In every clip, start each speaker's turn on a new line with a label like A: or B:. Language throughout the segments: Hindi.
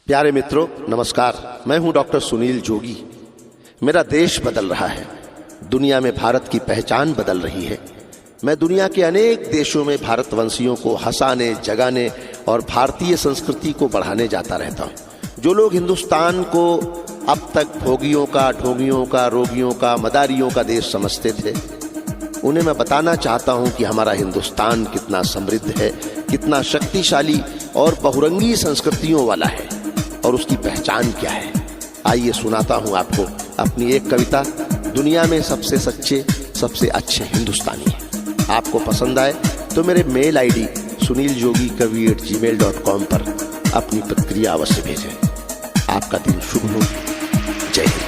A: प्यारे मित्रों नमस्कार। मैं हूं डॉक्टर सुनील जोगी। मेरा देश बदल रहा है, दुनिया में भारत की पहचान बदल रही है। मैं दुनिया के अनेक देशों में भारतवंशियों को हंसाने, जगाने और भारतीय संस्कृति को बढ़ाने जाता रहता हूं। जो लोग हिंदुस्तान को अब तक भोगियों का, ढोंगियों का, रोगियों का, मदारियों का देश समझते थे, उन्हें मैं बताना चाहता हूं कि हमारा हिंदुस्तान कितना समृद्ध है, कितना शक्तिशाली और बहुरंगी संस्कृतियों वाला है और उसकी पहचान क्या है। आइए सुनाता हूं आपको अपनी एक कविता, दुनिया में सबसे सच्चे, सबसे अच्छे हिंदुस्तानी। आपको पसंद आए तो मेरे मेल आईडी suniljogi@gmail.com पर अपनी प्रतिक्रिया अवश्य भेजें। आपका दिन शुभ हो। जय हिंद।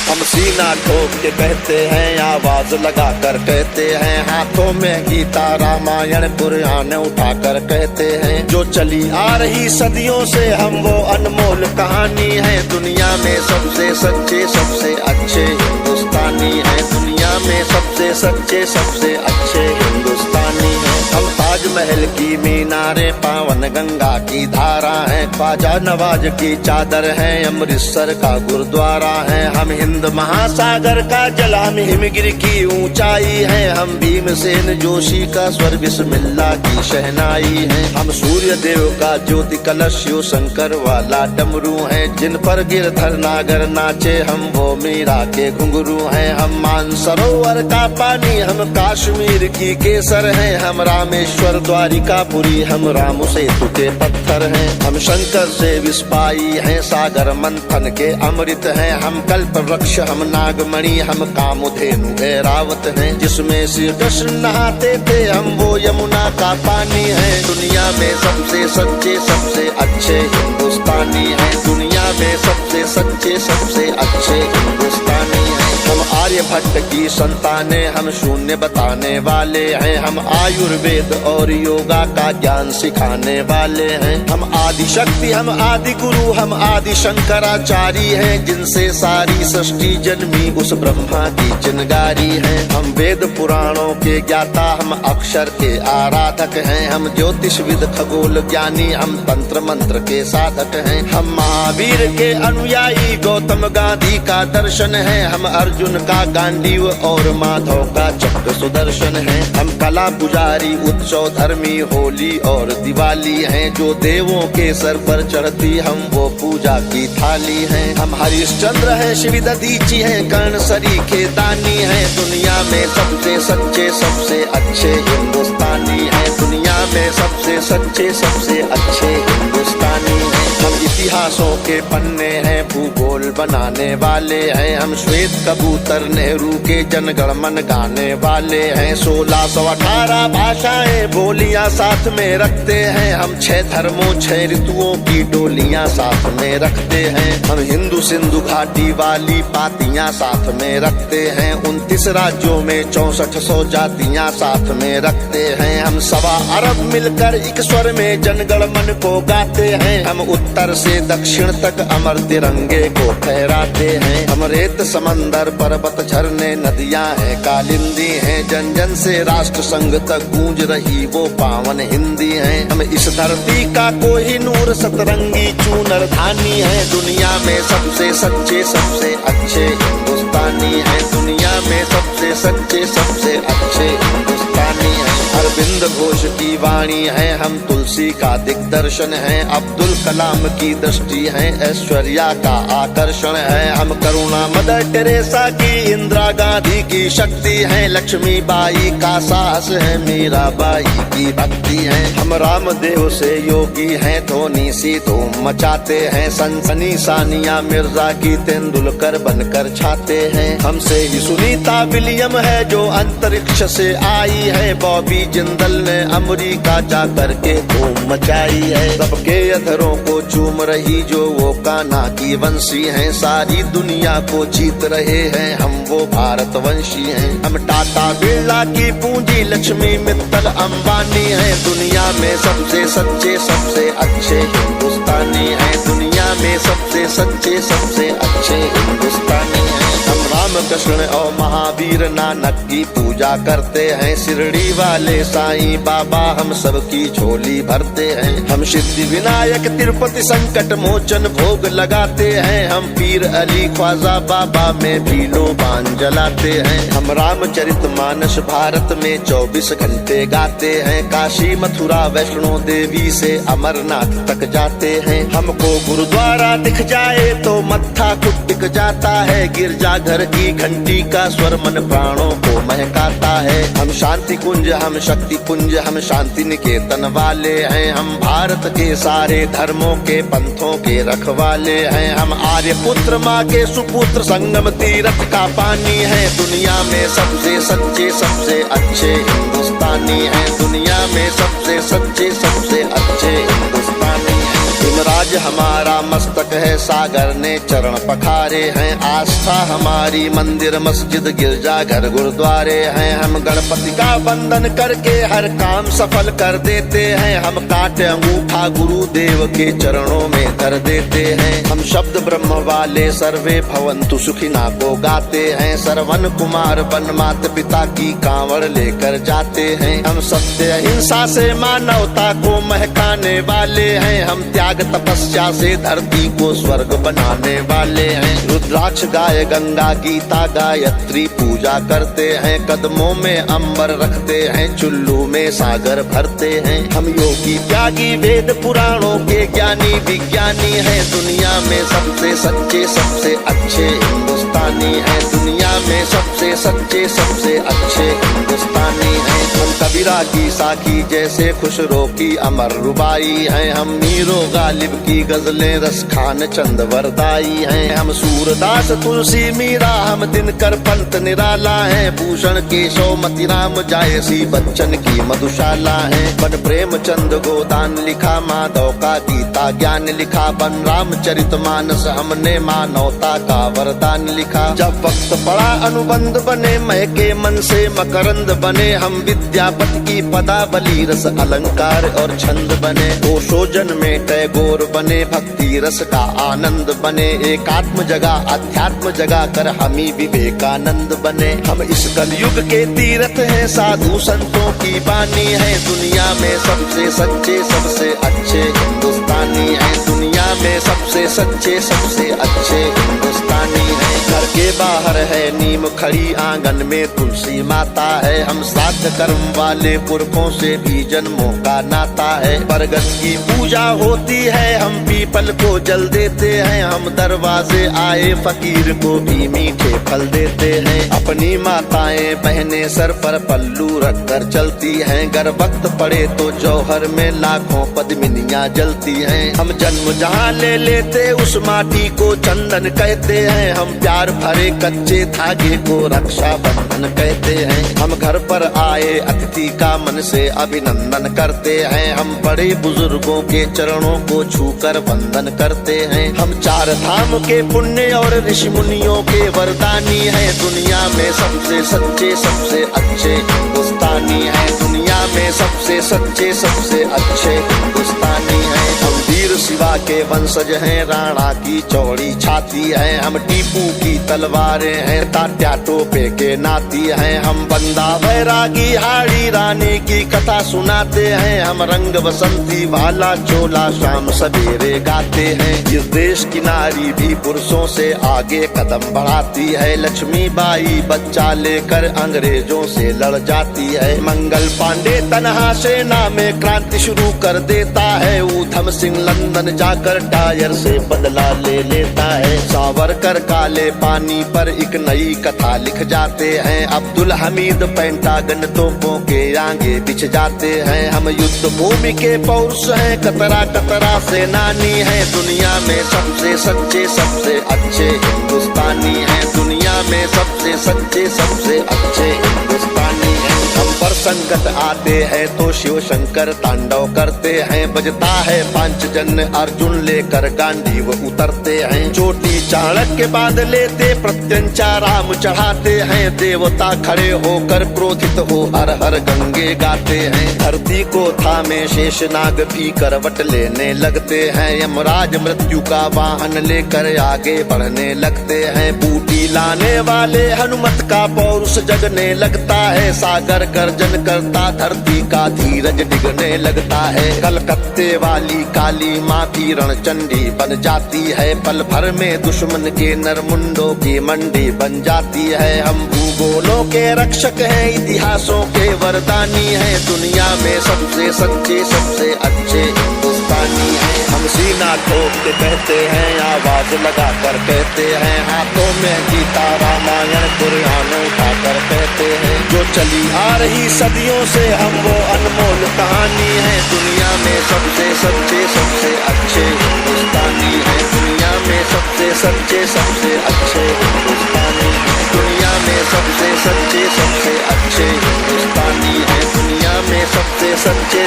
B: हम सीना ठोक के कहते हैं, आवाज लगा कर कहते हैं, हाथों में गीता रामायण कुरान उठा कर कहते हैं। जो चली आ रही सदियों से हम वो अनमोल कहानी है। दुनिया में सबसे सच्चे, सबसे अच्छे हिंदुस्तानी है। दुनिया में सबसे सच्चे, सबसे अच्छे हिंदुस्तानी है। हम ताजमहल की मीनारे, पावन गंगा की धारा है, ख्वाजा नवाज की चादर है, अमृतसर का गुरुद्वारा है। हम हिंद महासागर का जल, हम हिमगिरी की ऊंचाई है। हम भीमसेन जोशी का स्वर, बिस्मिल्लाह की शहनाई है। हम सूर्य देव का ज्योति कलश, शिव शंकर वाला डमरू है। जिन पर गिरधर नागर नाचे, हम वो मीरा के घुंघरू हैं। हम मानसरोवर का पानी, हम कश्मीर की केसर है। हम रामेश्वर द्वारिकापुरी, हम राम सेतु के पत्थर हैं। हम शंकर से विस्पाई हैं, सागर मंथन के अमृत हैं। हम कल्प वृक्ष, हम नागमणि, हम कामधेनु ऐरावत हैं। जिसमें श्री कृष्ण नहाते थे, हम वो यमुना का पानी है। दुनिया में सबसे सच्चे, सबसे अच्छे हिंदुस्तानी हैं। दुनिया में सबसे सच्चे, सबसे अच्छे हिंदुस्तानी हैं। हम आर्यभट्ट की संताने, हम शून्य बताने वाले हैं। हम आयुर्वेद और योगा का ज्ञान सिखाने वाले हैं। हम आदि शक्ति, हम आदि गुरु, हम आदि शंकराचार्य हैं। जिनसे सारी सृष्टि जन्मी, उस ब्रह्मा की चिनगारी है। हम वेद पुराणों के ज्ञाता, हम अक्षर के आराधक हैं। हम ज्योतिषविद, खगोल ज्ञानी, हम तंत्र मंत्र के साधक हैं। हम महावीर के अनुयायी, गौतम गांधी का दर्शन है। हम अर्जुन का गांडीव और माधव का चक्र सुदर्शन है। हम कला पुजारी, उत्सव धर्मी, होली और दिवाली हैं। जो देवों के सर पर चढ़ती, हम वो पूजा की थाली हैं। हम हरिश्चंद्र हैं, शिव दधीची हैं, कर्ण सरीखे दानी हैं। दुनिया में सबसे सच्चे, सबसे अच्छे हिंदुस्तानी हैं। दुनिया में सबसे सच्चे, सबसे अच्छे हिंदुस्तानी हैं। हम इतिहासों के पन्ने हैं, भूगोल बनाने वाले हैं। हम श्वेत कबूतर, नेहरू के जनगण मन गाने वाले हैं। 1618 भाषाएं, बोलियां साथ में रखते हैं। हम 6 धर्मों, 6 ऋतुओं की डोलियां साथ में रखते हैं। हम हिंदू सिंधु घाटी वाली पातियां साथ में रखते हैं। 29 राज्यों में 6400 जातियां साथ में रखते हैं। हम 1.25 अरब मिलकर एक स्वर में जनगण मन को गाते हैं। हम उत्तर से दक्षिण तक अमर तिरंगे को फहराते हैं। हम रेत समंदर, पर्वत, झरने, नदियां हैं, कालिंदी हैं। जन जन से राष्ट्र संघ तक गूंज रही वो पावन हिंदी है। हम इस धरती का कोई नूर, सतरंगी चूनर धानी है। दुनिया में सबसे सच्चे, सबसे अच्छे हिंदुस्तानी है। दुनिया में सबसे सच्चे, सबसे अच्छे हिंदुस्तानी है। अरविंद घोष की वाणी है, हम तुलसी का दिग्दर्शन है। अब्दुल कलाम की दृष्टि है, ऐश्वर्या का आकर्षण है। हम करुणा मदर टेरेसा की, इंदिरा गांधी की शक्ति है। लक्ष्मीबाई का साहस है, मीराबाई की भक्ति है। हम रामदेव से योगी हैं, धोनी सी धूम मचाते हैं। सनसनी सानिया मिर्जा की, तेंदुलकर बनकर छाते हैं। हमसे ही सुनीता विलियम है, जो अंतरिक्ष से आई है। बॉबी जिंदल ने अमेरिका जा करके धूम मचाई है। सबके अधरों को चूम रही, जो वो कान्हा की वंशी हैं। सारी दुनिया को जीत रहे हैं, हम वो भारतवंशी हैं। हम टाटा बिरला की पूंजी, लक्ष्मी मित्तल अंबानी हैं। दुनिया में सबसे सच्चे, सबसे अच्छे हिंदुस्तानी हैं। दुनिया दुनिया में सबसे सच्चे सबसे अच्छे हिंदुस्तानी हैं। हम राम कृष्ण और महावीर नानक की पूजा करते हैं। शिरडी वाले साईं बाबा हम सबकी झोली भरते हैं। हम सिद्धि विनायक तिरुपति संकट मोचन भोग लगाते हैं। हम पीर अली ख्वाजा बाबा में भी लोबान जलाते हैं। हम रामचरित मानस भारत में 24 घंटे गाते हैं। काशी मथुरा वैष्णो देवी से अमरनाथ तक जाते हैं। हमको गुरुद्वारा दिख जाए तो मत्था खुद टिक जाता है। गिरजाघर की घंटी का स्वर मन प्राणों को महकाता है। हम शांति कुंज हम शक्ति पुंज हम शांति निकेतन वाले हैं। हम भारत के सारे धर्मों के पंथों के रखवाले हैं। हम आर्य पुत्र माँ के सुपुत्र संगम तीर्थ का पानी है। दुनिया में सबसे सच्चे सबसे अच्छे हिंदुस्तानी हैं। दुनिया में सबसे सच्चे सबसे अच्छे हिंदुस्तानी हैं। हिमराज हमारा मस्तक है, सागर ने चरण पखारे हैं। आस्था हमारी मंदिर मस्जिद गिरजा घर गुरुद्वारे हैं। हम गणपति का वंदन करके हर काम सफल कर देते हैं। हम काटे अंगूठा गुरुदेव के चरणों में धर देते हैं। हम शब्द ब्रह्म वाले सर्वे भवंतु सुखिना को गाते हैं। सरवन कुमार वन मात पिता की कांवड़ लेकर जाते हैं। हम सत्य अहिंसा से मानवता को महकाने वाले हैं। हम त्याग तपस्या से धरती को स्वर्ग बनाने वाले हैं। रुद्राक्ष गाय गंगा गीता गायत्री पूजा करते हैं। कदमों में अंबर रखते हैं, चुल्लू में सागर भरते हैं। हम योगी त्यागी वेद पुराणों के ज्ञानी विज्ञानी हैं। दुनिया में सबसे सच्चे सबसे अच्छे हिंदुस्तानी हैं। दुनिया में सबसे सच्चे सबसे अच्छे हिंदुस्तानी हैं। हम कबीरा की साखी जैसे खुशरो की अमर रुबाई हैं। हम मीरो गालिब की गजलें रस खान चंद वरदाई हैं। हम सूरदास तुलसी मीरा हम दिनकर पंत निराला है। भूषण केशव मतिराम जायसी बच्चन की मधुशाला है। बन प्रेमचंद गोदान लिखा, माधव का गीता ज्ञान लिखा। बन रामचरित मानस हमने मानवता का वरदान लिखा। जब वक्त पड़ा अनुबंध बने, महके मन से मकरंद बने। हम विद्यापति की पदावली रस अलंकार और छंद बने। ओशोजन में टैगोर बने, भक्ति रस का आनंद बने। एकात्म जगह अध्यात्म जगा कर हमी विवेकानंद बने। हम इस कलयुग के तीर्थ हैं, साधु संतों की बानी है। दुनिया में सबसे सच्चे सबसे अच्छे हिंदुस्तानी हैं। दुनिया में सबसे सच्चे सबसे अच्छे हिंदुस्तानी हैं। घर के बाहर है नीम खड़ी, आंगन में तुलसी माता है। हम श्राद्ध कर्म वाले पुरखों से भी जन्मों का नाता है। बरगद की पूजा होती है, हम पीपल को जल देते हैं। हम दरवाजे आए फकीर को भी मीठे फल देते हैं। अपनी माताएं बहनें सर पर पल्लू रख कर चलती हैं। गर वक्त पड़े तो जौहर में लाखों पद्मिनियां जलती हैं। हम जन्म जहाँ ले लेते उस माटी को चंदन कहते हैं। हम प्यार भरे कच्चे धागे को रक्षा बंधन कहते हैं। हम घर पर आए अतिथि का मन से अभिनंदन करते हैं। हम बड़े बुजुर्गों के चरणों को छूकर वंदन करते हैं। हम चार धाम के पुण्य और ऋषि मुनियों के वरदानी हैं। दुनिया में सबसे सच्चे सबसे अच्छे हिंदुस्तानी हैं। दुनिया में सबसे सच्चे सबसे अच्छे हिंदुस्तानी हैं। हम वीर शिवा के वंशज हैं, राणा की चौड़ी छाती है। हम टीपू की तलवारें हैं, तात्या टोपे के नाती हैं। हम बंदा बैरागी हाड़ी रानी की कथा सुनाते हैं। हम रंग बसंती वाला चोला शाम सवेरे गाते हैं। इस देश की नारी भी पुरुषों से आगे कदम बढ़ाती है। लक्ष्मी बाई बच्चा लेकर अंग्रेजों से लड़ जाती है। मंगल पांडे तनहा सेना में क्रांति शुरू कर देता है। ऊधम सिंह लंदन जाकर टायर से बदला ले लेता है। सावरकर काले पानी पर एक नई कथा लिख जाते हैं। अब्दुल हमीद पेंटागन तोपों के आगे बिछ जाते हैं। हम युद्ध भूमि के पौरुष हैं, कतरा कतरा सेनानी हैं। दुनिया में सबसे सच्चे सबसे अच्छे हिंदुस्तानी हैं। दुनिया में सबसे सच्चे सबसे अच्छे हिंदुस्तानी हैं। हम पर संकट आते हैं तो शिव शंकर तांडव करते हैं। बजता है पांचजन्य अर्जुन लेकर गांडीव उतरते हैं। चोटी चाणक्य बांध लेते प्रत्यंचा राम चढ़ाते हैं। देवता खड़े होकर क्रोधित हो हर हर गंगे गाते हैं। धरती को थामे शेषनाग भी करवट लेने लगते हैं। यमराज मृत्यु का वाहन लेकर आगे बढ़ने लगते हैं। बूटी लाने वाले हनुमत का पौरुष जगने लगता है। सागर गर्जन करता धरती का धीरज डिगने लगता है। कलकत्ते वाली काली माँ भी रणचंडी बन जाती है। पल भर में दुश्मन के नरमुंडों की मंडी बन जाती है। हम भूगोलों के रक्षक हैं, इतिहासों के वरदानी हैं। दुनिया में सबसे सच्चे सबसे अच्छे हिंदुस्तानी हैं। हम सीना ठोक के कहते हैं, आवाज लगा कर कहते हैं। हाथों में गीता रामायण कुरान उठाकर कहते हैं। जो चली आ रही सदियों से हम वो अनमोल कहानी है। दुनिया में सबसे सच्चे सबसे अच्छे हिंदुस्तानी है। दुनिया में सबसे सच्चे सबसे अच्छे हिंदुस्तानी है। दुनिया में सबसे सच्चे सबसे अच्छे हिंदुस्तानी है। दुनिया में सबसे सच्चे